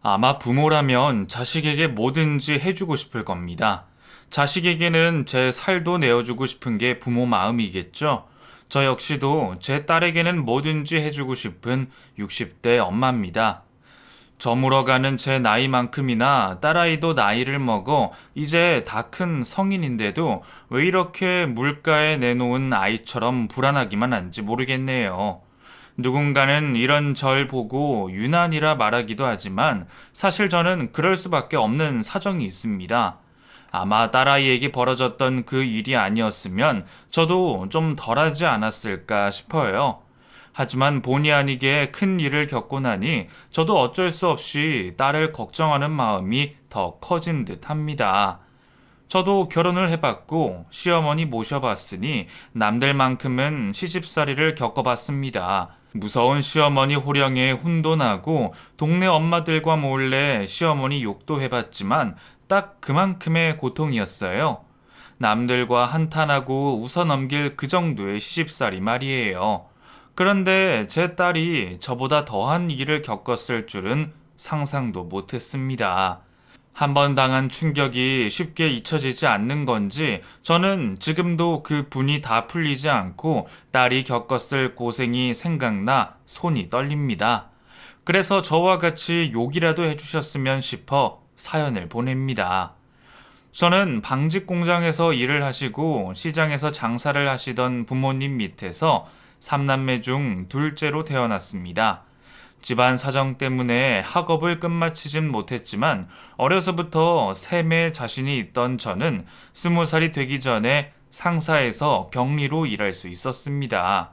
아마 부모라면 자식에게 뭐든지 해주고 싶을 겁니다. 자식에게는 제 살도 내어주고 싶은 게 부모 마음이겠죠. 저 역시도 제 딸에게는 뭐든지 해주고 싶은 60대 엄마입니다. 저물어가는 제 나이만큼이나 딸아이도 나이를 먹어 이제 다 큰 성인인데도 왜 이렇게 물가에 내놓은 아이처럼 불안하기만 한지 모르겠네요. 누군가는 이런 절 보고 유난이라 말하기도 하지만 사실 저는 그럴 수밖에 없는 사정이 있습니다. 아마 딸아이에게 벌어졌던 그 일이 아니었으면 저도 좀 덜하지 않았을까 싶어요. 하지만 본의 아니게 큰 일을 겪고 나니 저도 어쩔 수 없이 딸을 걱정하는 마음이 더 커진 듯 합니다. 저도 결혼을 해봤고 시어머니 모셔봤으니 남들만큼은 시집살이를 겪어봤습니다. 무서운 시어머니 호령에 혼도 나고 동네 엄마들과 몰래 시어머니 욕도 해봤지만 딱 그만큼의 고통이었어요. 남들과 한탄하고 웃어넘길 그 정도의 시집살이 말이에요. 그런데 제 딸이 저보다 더한 일을 겪었을 줄은 상상도 못했습니다. 한 번 당한 충격이 쉽게 잊혀지지 않는 건지 저는 지금도 그 분이 다 풀리지 않고 딸이 겪었을 고생이 생각나 손이 떨립니다. 그래서 저와 같이 욕이라도 해주셨으면 싶어 사연을 보냅니다. 저는 방직 공장에서 일을 하시고 시장에서 장사를 하시던 부모님 밑에서 삼남매 중 둘째로 태어났습니다. 집안 사정 때문에 학업을 끝마치진 못했지만 어려서부터 셈에 자신이 있던 저는 20살이 되기 전에 상사에서 격리로 일할 수 있었습니다.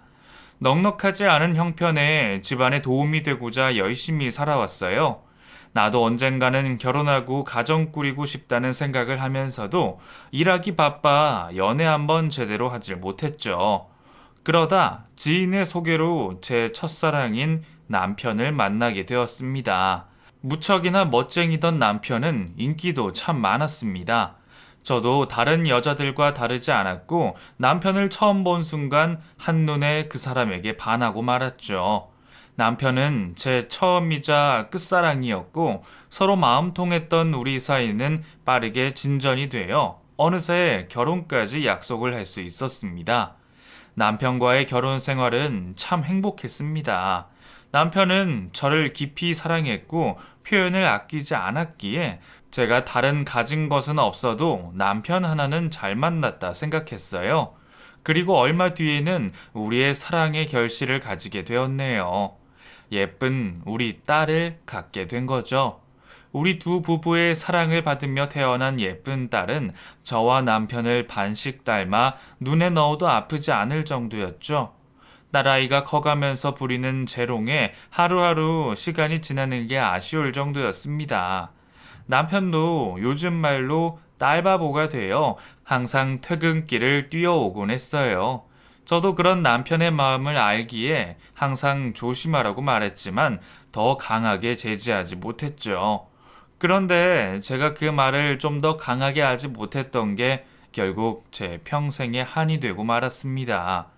넉넉하지 않은 형편에 집안에 도움이 되고자 열심히 살아왔어요. 나도 언젠가는 결혼하고 가정 꾸리고 싶다는 생각을 하면서도 일하기 바빠 연애 한번 제대로 하질 못했죠. 그러다 지인의 소개로 제 첫사랑인 남편을 만나게 되었습니다. 무척이나 멋쟁이던 남편은 인기도 참 많았습니다. 저도 다른 여자들과 다르지 않았고 남편을 처음 본 순간 한눈에 그 사람에게 반하고 말았죠. 남편은 제 처음이자 끝사랑이었고 서로 마음 통했던 우리 사이는 빠르게 진전이 되어 어느새 결혼까지 약속을 할 수 있었습니다. 남편과의 결혼 생활은 참 행복했습니다. 남편은 저를 깊이 사랑했고 표현을 아끼지 않았기에 제가 다른 가진 것은 없어도 남편 하나는 잘 만났다 생각했어요. 그리고 얼마 뒤에는 우리의 사랑의 결실을 가지게 되었네요. 예쁜 우리 딸을 갖게 된 거죠. 우리 두 부부의 사랑을 받으며 태어난 예쁜 딸은 저와 남편을 반씩 닮아 눈에 넣어도 아프지 않을 정도였죠. 딸아이가 커가면서 부리는 재롱에 하루하루 시간이 지나는 게 아쉬울 정도였습니다. 남편도 요즘 말로 딸바보가 되어 항상 퇴근길을 뛰어오곤 했어요. 저도 그런 남편의 마음을 알기에 항상 조심하라고 말했지만 더 강하게 제지하지 못했죠. 그런데 제가 그 말을 좀 더 강하게 하지 못했던 게 결국 제 평생의 한이 되고 말았습니다.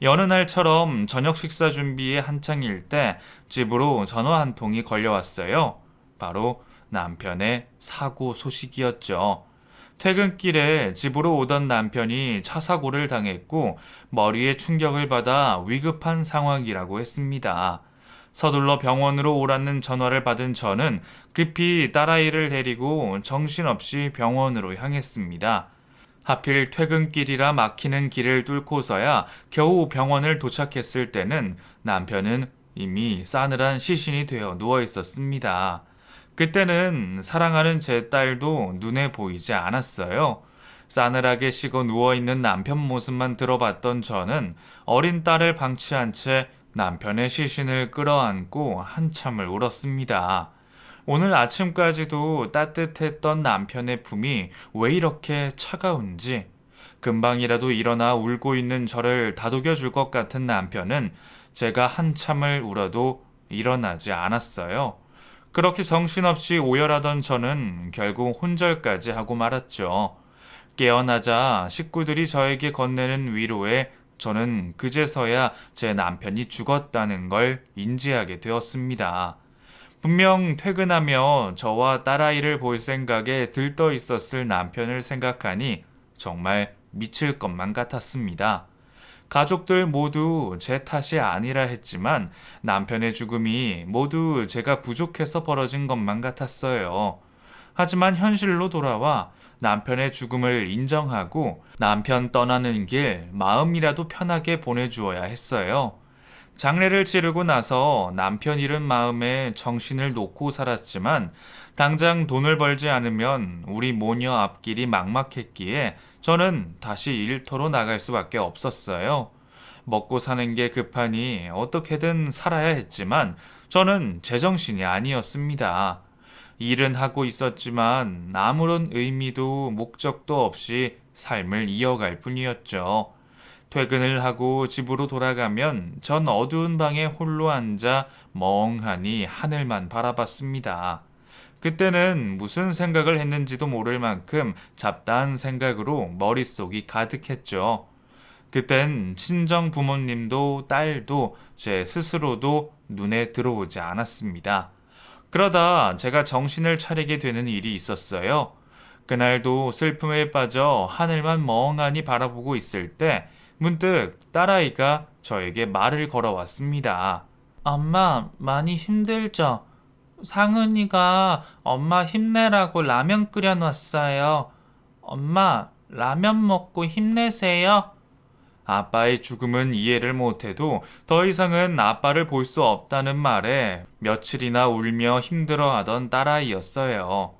여느 날처럼 저녁 식사 준비에 한창일 때 집으로 전화 한 통이 걸려왔어요. 바로 남편의 사고 소식이었죠. 퇴근길에 집으로 오던 남편이 차 사고를 당했고 머리에 충격을 받아 위급한 상황이라고 했습니다. 서둘러 병원으로 오라는 전화를 받은 저는 급히 딸아이를 데리고 정신없이 병원으로 향했습니다. 하필 퇴근길이라 막히는 길을 뚫고서야 겨우 병원을 도착했을 때는 남편은 이미 싸늘한 시신이 되어 누워 있었습니다. 그때는 사랑하는 제 딸도 눈에 보이지 않았어요. 싸늘하게 식어 누워있는 남편 모습만 들어봤던 저는 어린 딸을 방치한 채 남편의 시신을 끌어안고 한참을 울었습니다. 오늘 아침까지도 따뜻했던 남편의 품이 왜 이렇게 차가운지, 금방이라도 일어나 울고 있는 저를 다독여 줄 것 같은 남편은 제가 한참을 울어도 일어나지 않았어요. 그렇게 정신없이 오열하던 저는 결국 혼절까지 하고 말았죠. 깨어나자 식구들이 저에게 건네는 위로에 저는 그제서야 제 남편이 죽었다는 걸 인지하게 되었습니다. 분명 퇴근하며 저와 딸아이를 볼 생각에 들떠 있었을 남편을 생각하니 정말 미칠 것만 같았습니다. 가족들 모두 제 탓이 아니라 했지만 남편의 죽음이 모두 제가 부족해서 벌어진 것만 같았어요. 하지만 현실로 돌아와 남편의 죽음을 인정하고 남편 떠나는 길 마음이라도 편하게 보내주어야 했어요. 장례를 치르고 나서 남편 잃은 마음에 정신을 놓고 살았지만 당장 돈을 벌지 않으면 우리 모녀 앞길이 막막했기에 저는 다시 일터로 나갈 수밖에 없었어요. 먹고 사는 게 급하니 어떻게든 살아야 했지만 저는 제정신이 아니었습니다. 일은 하고 있었지만 아무런 의미도 목적도 없이 삶을 이어갈 뿐이었죠. 퇴근을 하고 집으로 돌아가면 전 어두운 방에 홀로 앉아 멍하니 하늘만 바라봤습니다. 그때는 무슨 생각을 했는지도 모를 만큼 잡다한 생각으로 머릿속이 가득했죠. 그땐 친정 부모님도 딸도 제 스스로도 눈에 들어오지 않았습니다. 그러다 제가 정신을 차리게 되는 일이 있었어요. 그날도 슬픔에 빠져 하늘만 멍하니 바라보고 있을 때 문득 딸아이가 저에게 말을 걸어왔습니다. 엄마, 많이 힘들죠? 상은이가 엄마 힘내라고 라면 끓여놨어요. 엄마, 라면 먹고 힘내세요. 아빠의 죽음은 이해를 못해도 더 이상은 아빠를 볼 수 없다는 말에 며칠이나 울며 힘들어하던 딸아이였어요.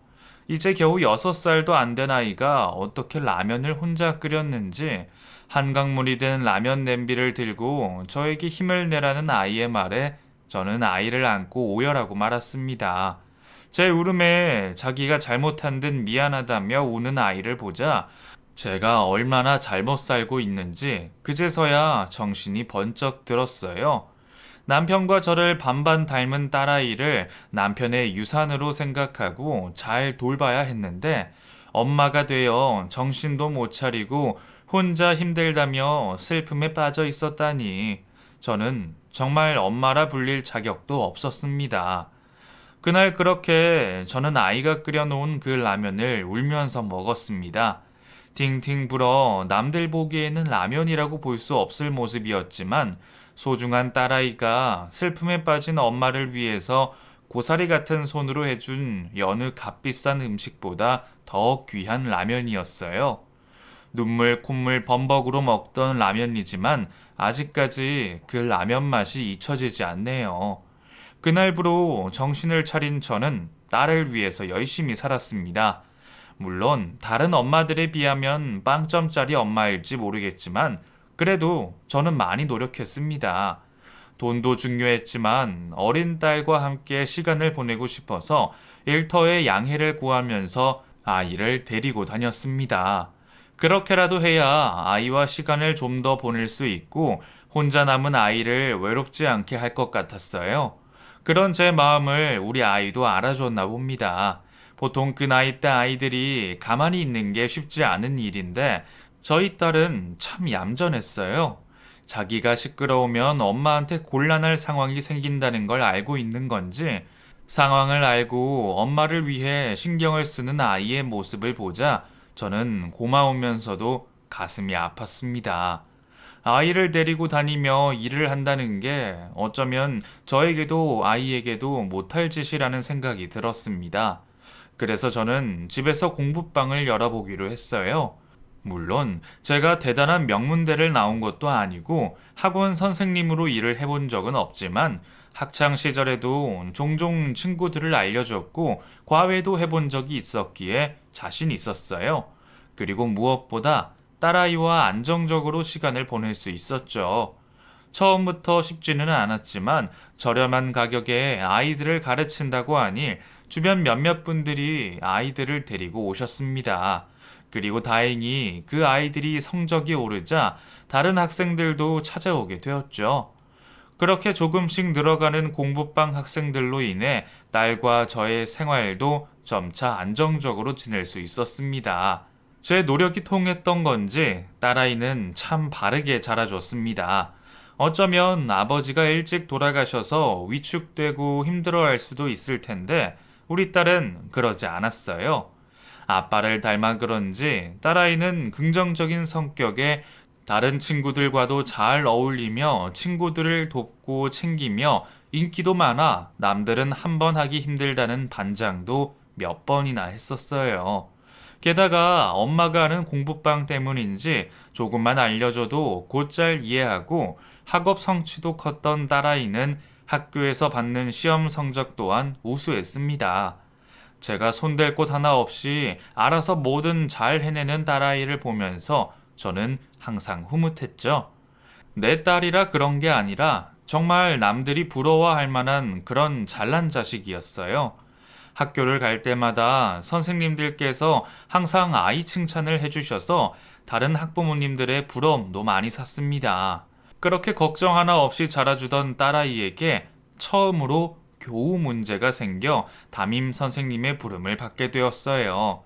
이제 겨우 6살도 안 된 아이가 어떻게 라면을 혼자 끓였는지 한강물이 된 라면 냄비를 들고 저에게 힘을 내라는 아이의 말에 저는 아이를 안고 오열하고 말았습니다. 제 울음에 자기가 잘못한 듯 미안하다며 우는 아이를 보자 제가 얼마나 잘못 살고 있는지 그제서야 정신이 번쩍 들었어요. 남편과 저를 반반 닮은 딸아이를 남편의 유산으로 생각하고 잘 돌봐야 했는데 엄마가 되어 정신도 못 차리고 혼자 힘들다며 슬픔에 빠져 있었다니 저는 정말 엄마라 불릴 자격도 없었습니다. 그날 그렇게 저는 아이가 끓여놓은 그 라면을 울면서 먹었습니다. 팅팅 불어 남들 보기에는 라면이라고 볼 수 없을 모습이었지만 소중한 딸아이가 슬픔에 빠진 엄마를 위해서 고사리 같은 손으로 해준 여느 값비싼 음식보다 더 귀한 라면이었어요. 눈물 콧물 범벅으로 먹던 라면이지만 아직까지 그 라면 맛이 잊혀지지 않네요. 그날부로 정신을 차린 저는 딸을 위해서 열심히 살았습니다. 물론 다른 엄마들에 비하면 빵점짜리 엄마일지 모르겠지만 그래도 저는 많이 노력했습니다. 돈도 중요했지만 어린 딸과 함께 시간을 보내고 싶어서 일터에 양해를 구하면서 아이를 데리고 다녔습니다. 그렇게라도 해야 아이와 시간을 좀 더 보낼 수 있고 혼자 남은 아이를 외롭지 않게 할 것 같았어요. 그런 제 마음을 우리 아이도 알아줬나 봅니다. 보통 그 나이 때 아이들이 가만히 있는 게 쉽지 않은 일인데 저희 딸은 참 얌전했어요. 자기가 시끄러우면 엄마한테 곤란할 상황이 생긴다는 걸 알고 있는 건지 상황을 알고 엄마를 위해 신경을 쓰는 아이의 모습을 보자 저는 고마우면서도 가슴이 아팠습니다. 아이를 데리고 다니며 일을 한다는 게 어쩌면 저에게도 아이에게도 못할 짓이라는 생각이 들었습니다. 그래서 저는 집에서 공부방을 열어보기로 했어요. 물론 제가 대단한 명문대를 나온 것도 아니고 학원 선생님으로 일을 해본 적은 없지만 학창 시절에도 종종 친구들을 알려줬고 과외도 해본 적이 있었기에 자신 있었어요. 그리고 무엇보다 딸아이와 안정적으로 시간을 보낼 수 있었죠. 처음부터 쉽지는 않았지만 저렴한 가격에 아이들을 가르친다고 하니 주변 몇몇 분들이 아이들을 데리고 오셨습니다. 그리고 다행히 그 아이들이 성적이 오르자 다른 학생들도 찾아오게 되었죠. 그렇게 조금씩 늘어가는 공부방 학생들로 인해 딸과 저의 생활도 점차 안정적으로 지낼 수 있었습니다. 제 노력이 통했던 건지 딸아이는 참 바르게 자라줬습니다. 어쩌면 아버지가 일찍 돌아가셔서 위축되고 힘들어할 수도 있을 텐데 우리 딸은 그러지 않았어요. 아빠를 닮아 그런지 딸아이는 긍정적인 성격에 다른 친구들과도 잘 어울리며 친구들을 돕고 챙기며 인기도 많아 남들은 한 번 하기 힘들다는 반장도 몇 번이나 했었어요. 게다가 엄마가 하는 공부방 때문인지 조금만 알려줘도 곧잘 이해하고 학업 성취도 컸던 딸아이는 학교에서 받는 시험 성적 또한 우수했습니다. 제가 손댈 곳 하나 없이 알아서 뭐든 잘 해내는 딸아이를 보면서 저는 항상 흐뭇했죠. 내 딸이라 그런 게 아니라 정말 남들이 부러워할 만한 그런 잘난 자식이었어요. 학교를 갈 때마다 선생님들께서 항상 아이 칭찬을 해주셔서 다른 학부모님들의 부러움도 많이 샀습니다. 그렇게 걱정 하나 없이 자라주던 딸아이에게 처음으로 교우 문제가 생겨 담임 선생님의 부름을 받게 되었어요.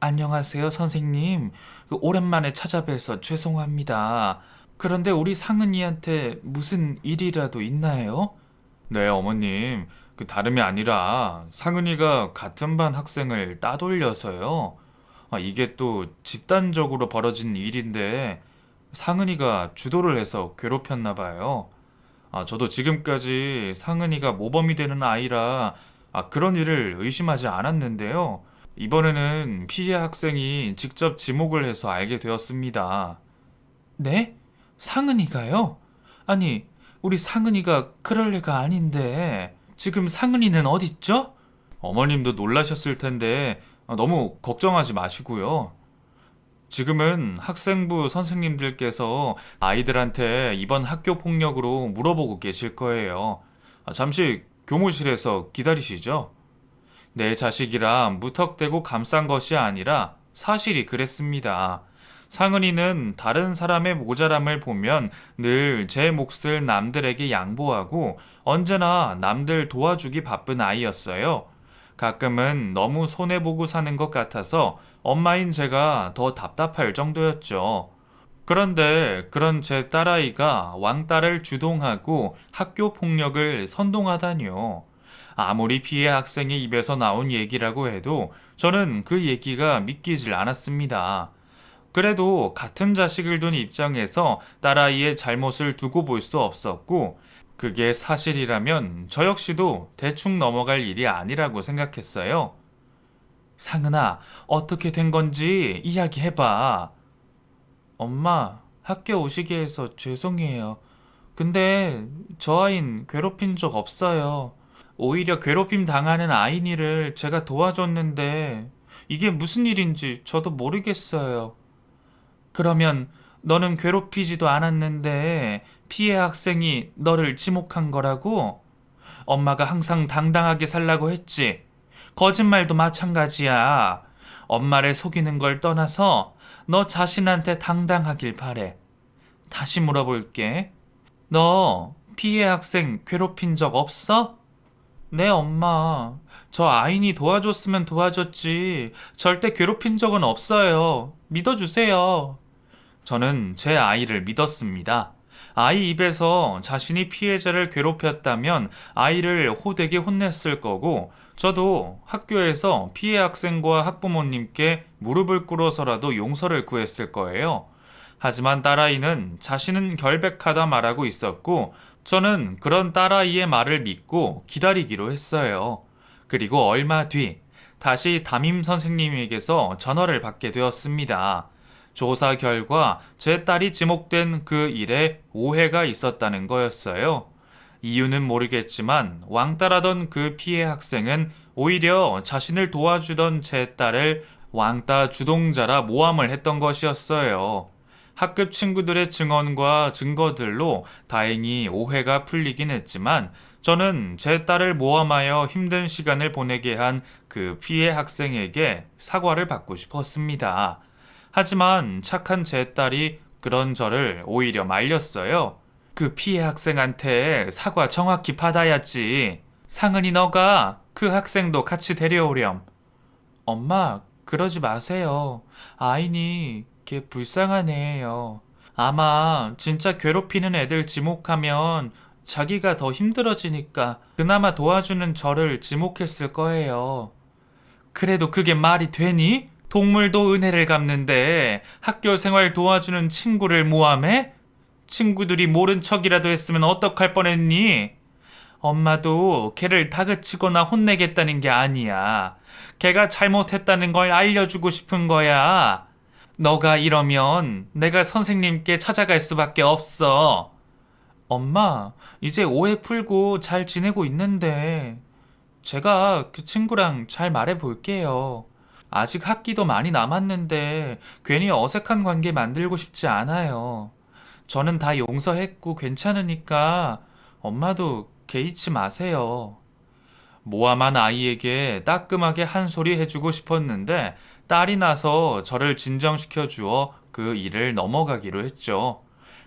안녕하세요, 선생님. 오랜만에 찾아뵈서 죄송합니다. 그런데 우리 상은이한테 무슨 일이라도 있나요? 네, 어머님. 다름이 아니라 상은이가 같은 반 학생을 따돌려서요. 이게 또 집단적으로 벌어진 일인데 상은이가 주도를 해서 괴롭혔나 봐요. 저도 지금까지 상은이가 모범이 되는 아이라 그런 일을 의심하지 않았는데요. 이번에는 피해 학생이 직접 지목을 해서 알게 되었습니다. 네? 상은이가요? 아니, 우리 상은이가 그럴 애가 아닌데 지금 상은이는 어딨죠? 어머님도 놀라셨을 텐데 너무 걱정하지 마시고요. 지금은 학생부 선생님들께서 아이들한테 이번 학교 폭력으로 물어보고 계실 거예요. 잠시 교무실에서 기다리시죠. 내 자식이라 무턱대고 감싼 것이 아니라 사실이 그랬습니다. 상은이는 다른 사람의 모자람을 보면 늘 제 몫을 남들에게 양보하고 언제나 남들 도와주기 바쁜 아이였어요. 가끔은 너무 손해보고 사는 것 같아서 엄마인 제가 더 답답할 정도였죠. 그런데 그런 제 딸아이가 왕따를 주동하고 학교 폭력을 선동하다니요. 아무리 피해 학생의 입에서 나온 얘기라고 해도 저는 그 얘기가 믿기질 않았습니다. 그래도 같은 자식을 둔 입장에서 딸아이의 잘못을 두고 볼 수 없었고, 그게 사실이라면 저 역시도 대충 넘어갈 일이 아니라고 생각했어요. 상은아, 어떻게 된 건지 이야기해봐. 엄마, 학교 오시게 해서 죄송해요. 근데 저 아인 괴롭힌 적 없어요. 오히려 괴롭힘 당하는 아이니를 제가 도와줬는데 이게 무슨 일인지 저도 모르겠어요. 그러면 너는 괴롭히지도 않았는데 피해 학생이 너를 지목한 거라고? 엄마가 항상 당당하게 살라고 했지. 거짓말도 마찬가지야. 엄마를 속이는 걸 떠나서 너 자신한테 당당하길 바래. 다시 물어볼게. 너 피해 학생 괴롭힌 적 없어? 네, 엄마. 저 아인이 도와줬으면 도와줬지. 절대 괴롭힌 적은 없어요. 믿어주세요. 저는 제 아이를 믿었습니다. 아이 입에서 자신이 피해자를 괴롭혔다면 아이를 호되게 혼냈을 거고, 저도 학교에서 피해 학생과 학부모님께 무릎을 꿇어서라도 용서를 구했을 거예요. 하지만 딸아이는 자신은 결백하다 말하고 있었고, 저는 그런 딸아이의 말을 믿고 기다리기로 했어요. 그리고 얼마 뒤, 다시 담임 선생님에게서 전화를 받게 되었습니다. 조사 결과 제 딸이 지목된 그 일에 오해가 있었다는 거였어요. 이유는 모르겠지만 왕따라던 그 피해 학생은 오히려 자신을 도와주던 제 딸을 왕따 주동자라 모함을 했던 것이었어요. 학급 친구들의 증언과 증거들로 다행히 오해가 풀리긴 했지만 저는 제 딸을 모함하여 힘든 시간을 보내게 한 그 피해 학생에게 사과를 받고 싶었습니다. 하지만 착한 제 딸이 그런 저를 오히려 말렸어요. 그 피해 학생한테 사과 정확히 받아야지. 상은이 너가 그 학생도 같이 데려오렴. 엄마, 그러지 마세요. 아인이 걔 불쌍한 애예요. 아마 진짜 괴롭히는 애들 지목하면 자기가 더 힘들어지니까 그나마 도와주는 저를 지목했을 거예요. 그래도 그게 말이 되니? 동물도 은혜를 갚는데 학교 생활 도와주는 친구를 모함해? 친구들이 모른 척이라도 했으면 어떡할 뻔했니? 엄마도 걔를 다그치거나 혼내겠다는 게 아니야. 걔가 잘못했다는 걸 알려주고 싶은 거야. 너가 이러면 내가 선생님께 찾아갈 수밖에 없어. 엄마, 이제 오해 풀고 잘 지내고 있는데, 제가 그 친구랑 잘 말해 볼게요. 아직 학기도 많이 남았는데, 괜히 어색한 관계 만들고 싶지 않아요. 저는 다 용서했고 괜찮으니까, 엄마도 개의치 마세요. 모함한 아이에게 따끔하게 한 소리 해주고 싶었는데, 딸이 나서 저를 진정시켜 주어 그 일을 넘어가기로 했죠.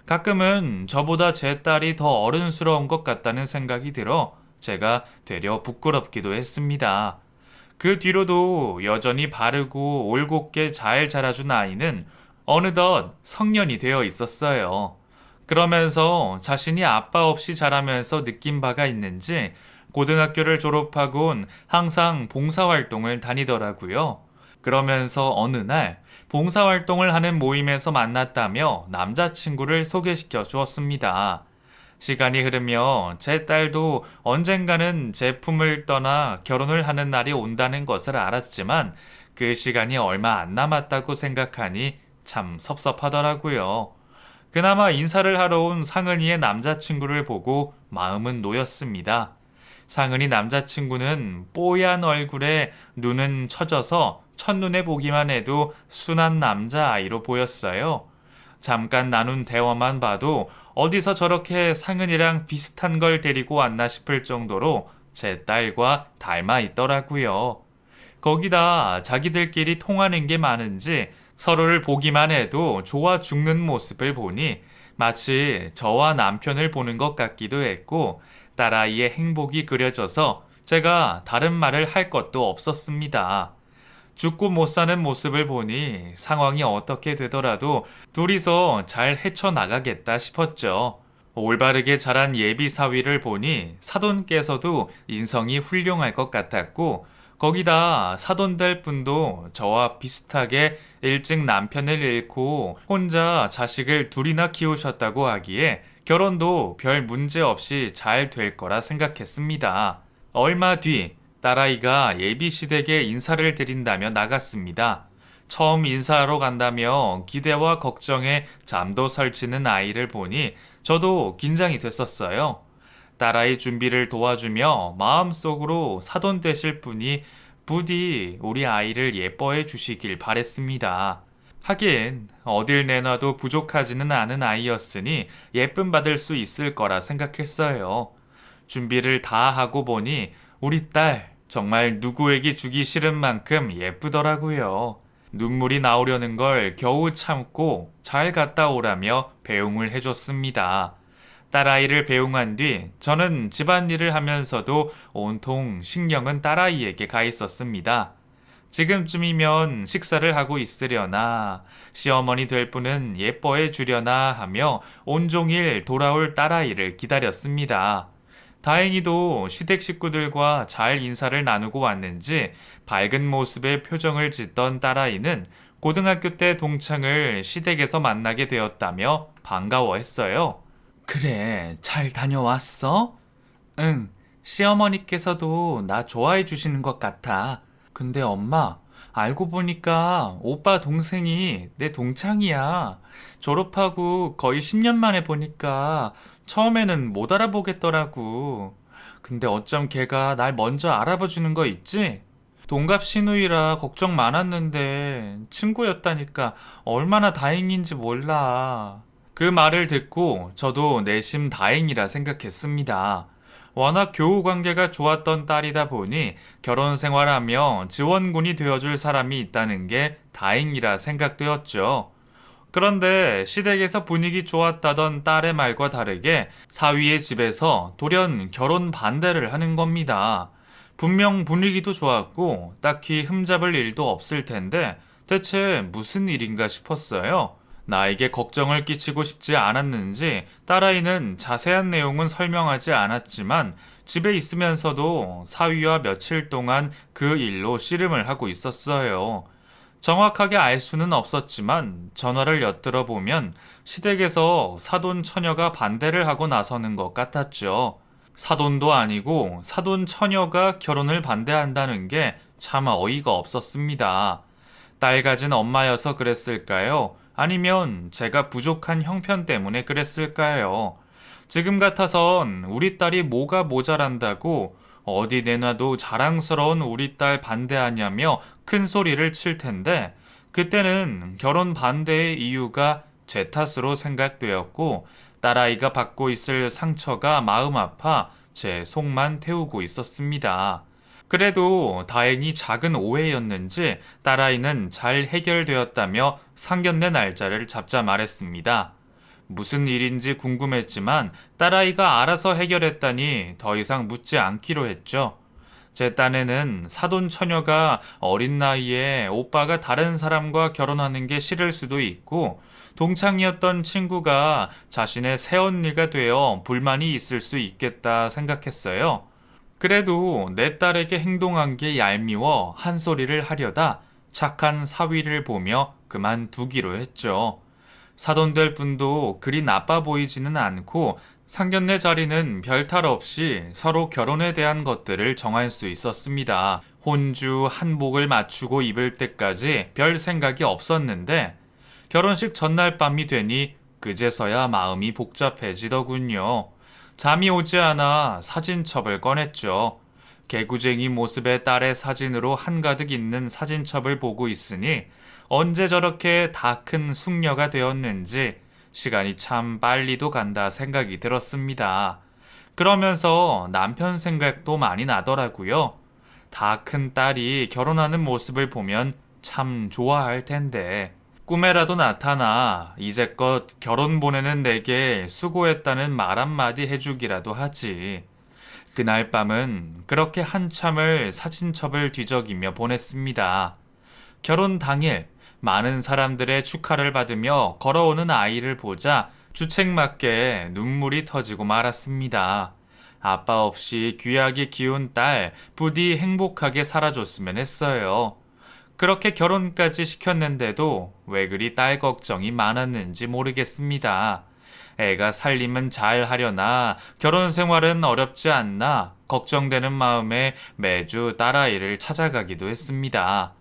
가끔은 저보다 제 딸이 더 어른스러운 것 같다는 생각이 들어 제가 되려 부끄럽기도 했습니다. 그 뒤로도 여전히 바르고 올곧게 잘 자라준 아이는 어느덧 성년이 되어 있었어요. 그러면서 자신이 아빠 없이 자라면서 느낀 바가 있는지 고등학교를 졸업하곤 항상 봉사활동을 다니더라고요. 그러면서 어느 날 봉사활동을 하는 모임에서 만났다며 남자친구를 소개시켜 주었습니다. 시간이 흐르며 제 딸도 언젠가는 제 품을 떠나 결혼을 하는 날이 온다는 것을 알았지만 그 시간이 얼마 안 남았다고 생각하니 참 섭섭하더라고요. 그나마 인사를 하러 온 상은이의 남자친구를 보고 마음은 놓였습니다. 상은이 남자친구는 뽀얀 얼굴에 눈은 처져서 첫눈에 보기만 해도 순한 남자아이로 보였어요. 잠깐 나눈 대화만 봐도 어디서 저렇게 상은이랑 비슷한 걸 데리고 왔나 싶을 정도로 제 딸과 닮아 있더라고요. 거기다 자기들끼리 통하는 게 많은지 서로를 보기만 해도 좋아 죽는 모습을 보니 마치 저와 남편을 보는 것 같기도 했고 딸아이의 행복이 그려져서 제가 다른 말을 할 것도 없었습니다. 죽고 못 사는 모습을 보니 상황이 어떻게 되더라도 둘이서 잘 헤쳐나가겠다 싶었죠. 올바르게 자란 예비 사위를 보니 사돈께서도 인성이 훌륭할 것 같았고 거기다 사돈될 분도 저와 비슷하게 일찍 남편을 잃고 혼자 자식을 둘이나 키우셨다고 하기에 결혼도 별 문제 없이 잘 될 거라 생각했습니다. 얼마 뒤 딸아이가 예비시댁에 인사를 드린다며 나갔습니다. 처음 인사하러 간다며 기대와 걱정에 잠도 설치는 아이를 보니 저도 긴장이 됐었어요. 딸아이 준비를 도와주며 마음속으로 사돈 되실 분이 부디 우리 아이를 예뻐해 주시길 바랬습니다. 하긴 어딜 내놔도 부족하지는 않은 아이였으니 예쁨 받을 수 있을 거라 생각했어요. 준비를 다 하고 보니 우리 딸 정말 누구에게 주기 싫은 만큼 예쁘더라고요. 눈물이 나오려는 걸 겨우 참고 잘 갔다 오라며 배웅을 해줬습니다. 딸아이를 배웅한 뒤 저는 집안일을 하면서도 온통 신경은 딸아이에게 가 있었습니다. 지금쯤이면 식사를 하고 있으려나, 시어머니 될 분은 예뻐해 주려나 하며 온종일 돌아올 딸아이를 기다렸습니다. 다행히도 시댁 식구들과 잘 인사를 나누고 왔는지 밝은 모습의 표정을 짓던 딸아이는 고등학교 때 동창을 시댁에서 만나게 되었다며 반가워했어요. 그래, 잘 다녀왔어? 응, 시어머니께서도 나 좋아해 주시는 것 같아. 근데 엄마, 알고 보니까 오빠 동생이 내 동창이야. 졸업하고 거의 10년 만에 보니까 처음에는 못 알아보겠더라고. 근데 어쩜 걔가 날 먼저 알아봐 주는 거 있지? 동갑 시누이라 걱정 많았는데 친구였다니까 얼마나 다행인지 몰라. 그 말을 듣고 저도 내심 다행이라 생각했습니다. 워낙 교우 관계가 좋았던 딸이다 보니 결혼 생활하며 지원군이 되어줄 사람이 있다는 게 다행이라 생각되었죠. 그런데 시댁에서 분위기 좋았다던 딸의 말과 다르게 사위의 집에서 돌연 결혼 반대를 하는 겁니다. 분명 분위기도 좋았고 딱히 흠잡을 일도 없을 텐데 대체 무슨 일인가 싶었어요. 나에게 걱정을 끼치고 싶지 않았는지 딸아이는 자세한 내용은 설명하지 않았지만 집에 있으면서도 사위와 며칠 동안 그 일로 씨름을 하고 있었어요. 정확하게 알 수는 없었지만 전화를 엿들어 보면 시댁에서 사돈 처녀가 반대를 하고 나서는 것 같았죠. 사돈도 아니고 사돈 처녀가 결혼을 반대한다는 게 참 어이가 없었습니다. 딸 가진 엄마여서 그랬을까요? 아니면 제가 부족한 형편 때문에 그랬을까요? 지금 같아선 우리 딸이 뭐가 모자란다고 어디 내놔도 자랑스러운 우리 딸 반대하냐며 큰 소리를 칠 텐데, 그때는 결혼 반대의 이유가 제 탓으로 생각되었고 딸아이가 받고 있을 상처가 마음 아파 제 속만 태우고 있었습니다. 그래도 다행히 작은 오해였는지 딸아이는 잘 해결되었다며 상견례 날짜를 잡자 말했습니다. 무슨 일인지 궁금했지만 딸아이가 알아서 해결했다니 더 이상 묻지 않기로 했죠. 제 딴에는 사돈 처녀가 어린 나이에 오빠가 다른 사람과 결혼하는 게 싫을 수도 있고, 동창이었던 친구가 자신의 새언니가 되어 불만이 있을 수 있겠다 생각했어요. 그래도 내 딸에게 행동한 게 얄미워 한 소리를 하려다 착한 사위를 보며 그만두기로 했죠. 사돈될 분도 그리 나빠 보이지는 않고 상견례 자리는 별탈 없이 서로 결혼에 대한 것들을 정할 수 있었습니다. 혼주 한복을 맞추고 입을 때까지 별 생각이 없었는데 결혼식 전날 밤이 되니 그제서야 마음이 복잡해지더군요. 잠이 오지 않아 사진첩을 꺼냈죠. 개구쟁이 모습의 딸의 사진으로 한가득 있는 사진첩을 보고 있으니 언제 저렇게 다 큰 숙녀가 되었는지 시간이 참 빨리도 간다 생각이 들었습니다. 그러면서 남편 생각도 많이 나더라고요. 다 큰 딸이 결혼하는 모습을 보면 참 좋아할 텐데. 꿈에라도 나타나 이제껏 결혼 보내는 내게 수고했다는 말 한마디 해주기라도 하지. 그날 밤은 그렇게 한참을 사진첩을 뒤적이며 보냈습니다. 결혼 당일 많은 사람들의 축하를 받으며 걸어오는 아이를 보자 주책맞게 눈물이 터지고 말았습니다. 아빠 없이 귀하게 키운 딸 부디 행복하게 살아줬으면 했어요. 그렇게 결혼까지 시켰는데도 왜 그리 딸 걱정이 많았는지 모르겠습니다. 애가 살림은 잘 하려나 결혼 생활은 어렵지 않나 걱정되는 마음에 매주 딸아이를 찾아가기도 했습니다.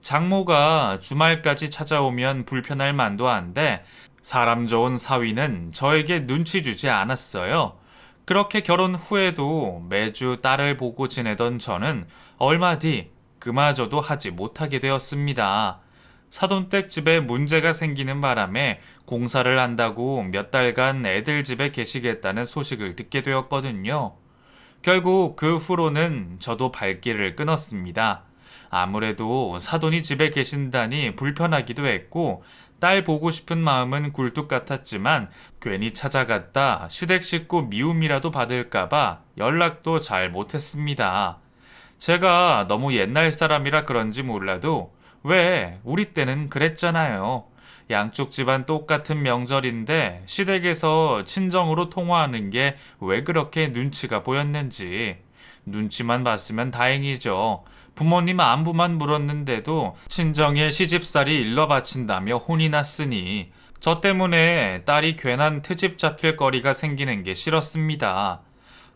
장모가 주말까지 찾아오면 불편할 만도 한데 사람 좋은 사위는 저에게 눈치 주지 않았어요. 그렇게 결혼 후에도 매주 딸을 보고 지내던 저는 얼마 뒤 그마저도 하지 못하게 되었습니다. 사돈댁 집에 문제가 생기는 바람에 공사를 한다고 몇 달간 애들 집에 계시겠다는 소식을 듣게 되었거든요. 결국 그 후로는 저도 발길을 끊었습니다. 아무래도 사돈이 집에 계신다니 불편하기도 했고 딸 보고 싶은 마음은 굴뚝 같았지만 괜히 찾아갔다 시댁 식구 미움이라도 받을까봐 연락도 잘 못했습니다. 제가 너무 옛날 사람이라 그런지 몰라도 왜 우리 때는 그랬잖아요. 양쪽 집안 똑같은 명절인데 시댁에서 친정으로 통화하는 게 왜 그렇게 눈치가 보였는지. 눈치만 봤으면 다행이죠. 부모님 안부만 물었는데도 친정에 시집살이 일러 바친다며 혼이 났으니 저 때문에 딸이 괜한 트집 잡힐 거리가 생기는 게 싫었습니다.